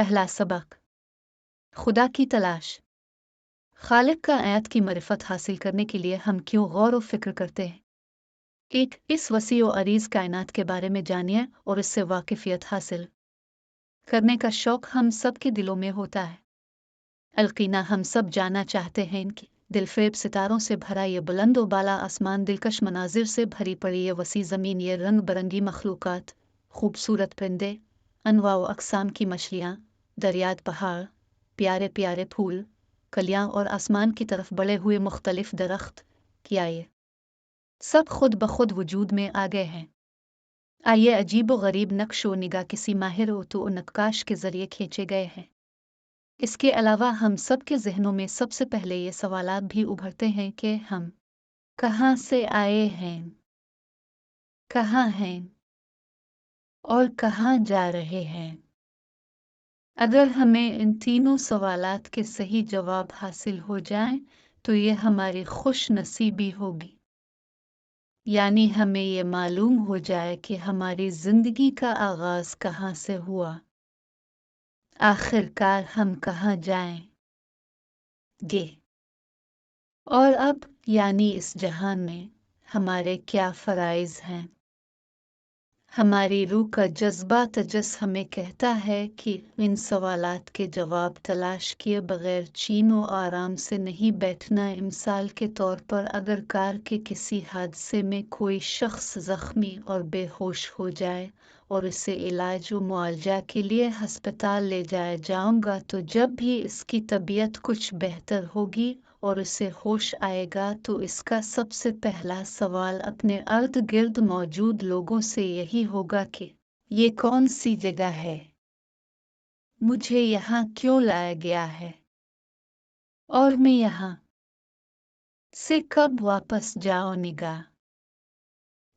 पहला सबक, खुदा की तलाश। खालिक का आयत की मरिफत हासिल करने के लिए हम क्यों गौर व फिक्र करते हैं? एक, इस वसी व अरीज कायनात के बारे में जानिए और इससे वाकिफियत हासिल करने का शौक हम सब के दिलों में होता है। अलकीना हम सब जानना चाहते हैं कि दिलफरेब सितारों से भरा ये बुलंद व बाला आसमान, दिलकश मनाजिर से भरी पड़ी ये वसी ज़मीन, ये रंग बरंगी मखलूक़ात, खूबसूरत परिंदे, अनवा व अक़साम की मछलियाँ, दरियात, पहाड़, प्यारे प्यारे फूल, कलियाँ और आसमान की तरफ बढ़े हुए मुख्तलिफ दरख्त, क्या ये सब खुद ब खुद वजूद में आ गए हैं? आइए अजीब व गरीब नक्श व निगाह किसी माहिर व तो नक्काश के ज़रिए खींचे गए हैं। इसके अलावा हम सब के जहनों में सबसे पहले ये सवालात भी उभरते हैं कि हम कहाँ से आए हैं, कहाँ हैं और कहाँ जा रहे हैं। अगर हमें इन तीनों सवालात के सही जवाब हासिल हो जाएं, तो ये हमारी खुश नसीबी होगी। यानी हमें ये मालूम हो जाए कि हमारी जिंदगी का आगाज कहाँ से हुआ, आखिरकार हम कहाँ जाएंगे और अब यानी इस जहान में हमारे क्या फराइज हैं। हमारी रूह का जज्बा तजस हमें कहता है कि इन सवालात के जवाब तलाश किए बगैर चैन व आराम से नहीं बैठना। मिसाल के तौर पर अगर कार के किसी हादसे में कोई शख्स जख्मी और बेहोश हो जाए और इसे इलाज व मुआवजा के लिए हस्पताल ले जाया जाऊंगा, तो जब भी इसकी तबीयत कुछ बेहतर होगी और इसे होश आएगा, तो इसका सबसे पहला सवाल अपने अर्द गिर्द मौजूद लोगों से यही होगा कि ये कौन सी जगह है, मुझे यहाँ क्यों लाया गया है और मैं यहाँ से कब वापस जाऊंगा।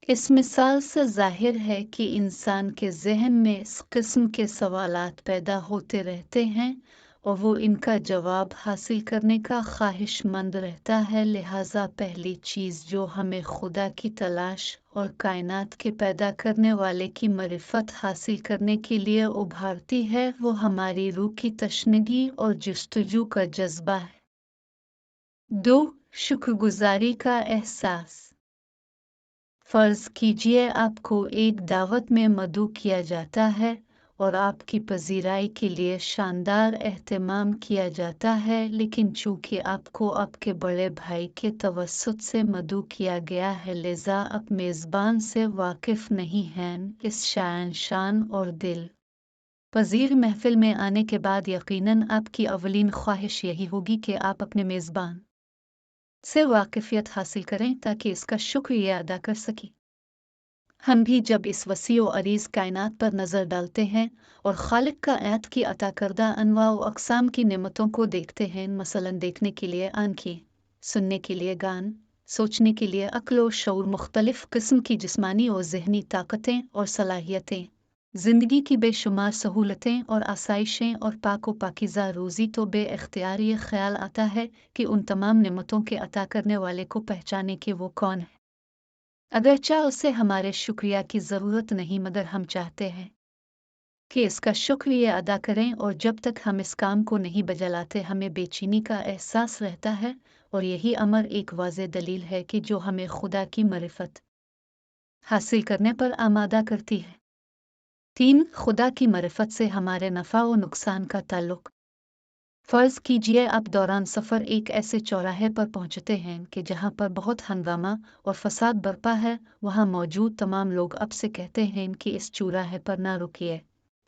इस मिसाल से जाहिर है कि इंसान के जहन में इस किस्म के सवालात पैदा होते रहते हैं और वो इनका जवाब हासिल करने का ख्वाहिशमंद रहता है। लिहाजा पहली चीज़ जो हमें खुदा की तलाश और कायनात के पैदा करने वाले की मरिफत हासिल करने के लिए उभारती है, वो हमारी रूह की तशनगी और जुस्तजू का जज्बा है। 2, शुक्रगुजारी का एहसास। फर्ज कीजिए आपको एक दावत में मदऊ किया जाता है और आपकी पजीराई के लिए शानदार एहतमाम किया जाता है, लेकिन चूंकि आपको आपके बड़े भाई के तवस्सुत से मदऊ किया गया है, लिहाजा आप मेज़बान से वाकिफ नहीं हैं। इस शान और दिल पजीर महफिल में आने के बाद यकीनन आपकी अवलीन ख्वाहिश यही होगी कि आप अपने मेज़बान से वाकिफियत हासिल करें ताकि इसका शुक्रिया अदा कर सकें। हम भी जब इस वसी व अरीज कायनात पर नज़र डालते हैं और खालिक का आयत की अता करदा अनवा व अक़साम की नेमतों को देखते हैं, मसलन देखने के लिए आँखें, सुनने के लिए कान, सोचने के लिए अक्ल व शऊर, मुख्तलिफ किस्म की जिस्मानी और ज़हनी ताकतें और सलाहियतें, ज़िंदगी की बेशुमार सहूलतें और आसाइशें और पाक व पाकीज़ा रोज़ी, तो बेइख्तियार ये ख्याल आता है कि उन तमाम नेमतों के अता करने वाले को पहचाने कि वो कौन है। अगरचे उसे हमारे शुक्रिया की ज़रूरत नहीं, मगर हम चाहते हैं कि इसका शुक्रिया अदा करें, और जब तक हम इस काम को नहीं बजा लाते हमें बेचैनी का एहसास रहता है। और यही अमर एक वाज़ेह दलील है कि जो हमें खुदा की मरिफत हासिल करने पर आमादा करती है। 3, खुदा की मरिफत से हमारे नफ़ा व नुकसान का ताल्लुक़। फ़र्ज़ कीजिए आप दौरान सफ़र एक ऐसे चौराहे पर पहुंचते हैं कि जहां पर बहुत हंगामा और फसाद बरपा है। वहां मौजूद तमाम लोग अब से कहते हैं कि इस चौराहे पर ना रुकिए,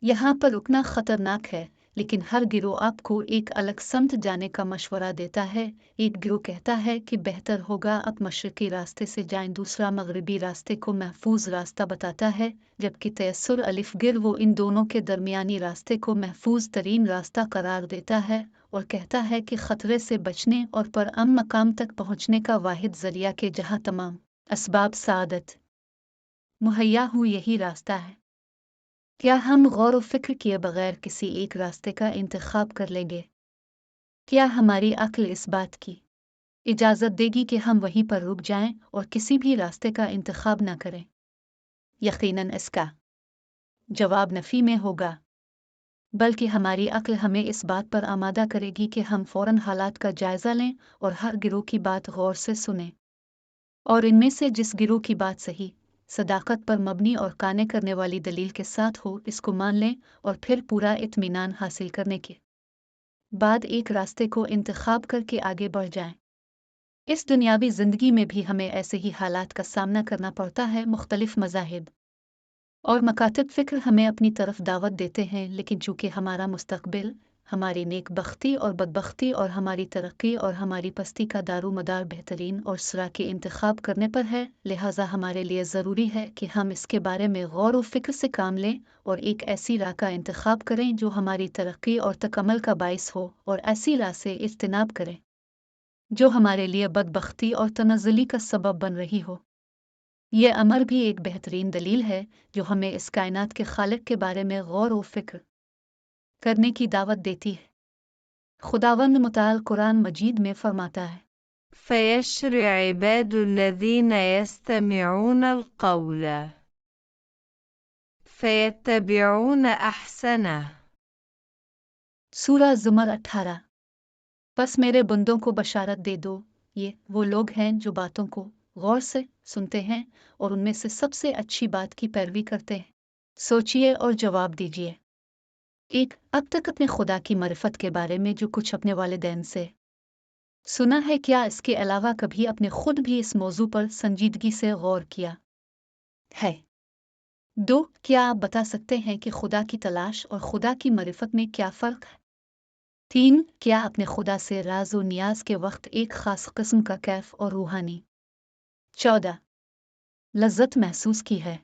यहाँ पर रुकना ख़तरनाक है। लेकिन हर गिरोह आपको एक अलग समत जाने का मशवरा देता है। एक गिरोह कहता है कि बेहतर होगा आप मशरक़ी रास्ते से जाएं, दूसरा मगरबी रास्ते को महफूज रास्ता बताता है, जबकि तयस्सुर अलिफ गिर वो इन दोनों के दरमियानी रास्ते को महफूज तरीन रास्ता करार देता है और कहता है कि ख़तरे से बचने और पुरअमन मकाम तक पहुँचने का वाहिद ज़रिया के जहाँ तमाम असबाब सआदत मुहैया हो यही रास्ता है। क्या हम गौर व फिक्र किए बगैर किसी एक रास्ते का इंतखाब कर लेंगे? क्या हमारी अक्ल इस बात की इजाज़त देगी कि हम वहीं पर रुक जाएं और किसी भी रास्ते का इंतखाब न करें? यकीनन इसका जवाब नफ़ी में होगा। बल्कि हमारी अक्ल हमें इस बात पर आमादा करेगी कि हम फौरन हालात का जायजा लें और हर गिरोह की बात गौर से सुनें, और इनमें से जिस गिरोह की बात सही, सदाकत पर मबनी और काने करने वाली दलील के साथ हो, इसको मान लें और फिर पूरा इत्मीनान हासिल करने के बाद एक रास्ते को इंतखाब करके आगे बढ़ जाएं। इस दुनियावी जिंदगी में भी हमें ऐसे ही हालात का सामना करना पड़ता है। मुख्तलिफ मज़ाहिब और मकातब फ़िक्र हमें अपनी तरफ दावत देते हैं, लेकिन चूँकि हमारा मुस्तकबिल, हमारी नेकबख्ती और बदबख्ती और हमारी तरक्की और हमारी पस्ती का दारोमदार बेहतरीन और सरा के इंतखाब करने पर है, लिहाजा हमारे लिए ज़रूरी है कि हम इसके बारे में गौर व फ़िक्र से काम लें और एक ऐसी राह का इंतखाब करें जो हमारी तरक्की और तकम्मुल का बाइस हो, और ऐसी राह से इज्तिनाब करें जो हमारे लिए बदबख्ती और तनज़्ज़ुली का सबब बन रही हो। ये अमर भी एक बेहतरीन दलील है जो हमें इस कायनात के खालिक के बारे में गौर व फिक्र करने की दावत देती है। खुदावंद मुताल कुरान मजीद में फरमाता है, فيشر عباد الذين يستمعون القول فيتبعون أحسنه सूरा ज़ुमर 18। बस मेरे बंदों को बशारत दे दो, ये वो लोग हैं जो बातों को गौर से सुनते हैं और उनमें से सबसे अच्छी बात की पैरवी करते हैं। सोचिए और जवाब दीजिए। एक, अब तक अपने खुदा की मरिफत के बारे में जो कुछ अपने वालिदैन से सुना है, क्या इसके अलावा कभी अपने खुद भी इस मौजू पर संजीदगी से गौर किया है? 2, क्या आप बता सकते हैं कि खुदा की तलाश और खुदा की मरिफत में क्या फ़र्क है? 3, क्या आपने खुदा से राज व नियाज के वक्त एक ख़ास किस्म का कैफ और रूहानी 14 लज्जत महसूस की है?